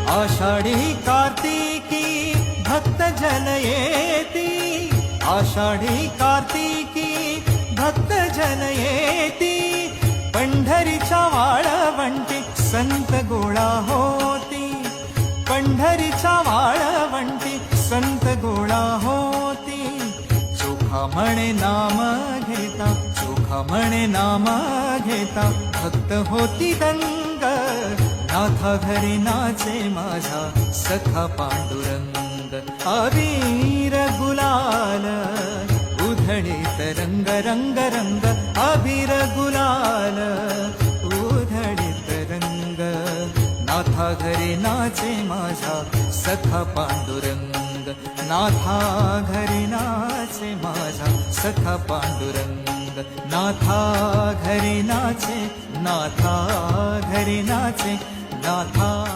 आषाढी कार्तिकी भक्त जन येती, आषाढी कार्तिकी भक्त जन येती, पंढरीच्या वाळवंटी संत गोळा होती, पंढरीच्या वाळवंटी संत गोळा होती. चोखा म्हणे नाम घेता, चोखा म्हणे नाम घेता, भक्त होती दंग. नाथा घरी नाचे माझा सखा पांडुरंग. अबीर गुलाल उधळीत रंग रंग रंग, अबीर गुलाल उधळीत रंग. नाथा घरी नाचे माझा सखा पांडुरंग, नाथा घरी नाचे माझा सखा पांडुरंग. नाथा घरी नाचे, नाथा घरी नाचे, नाथा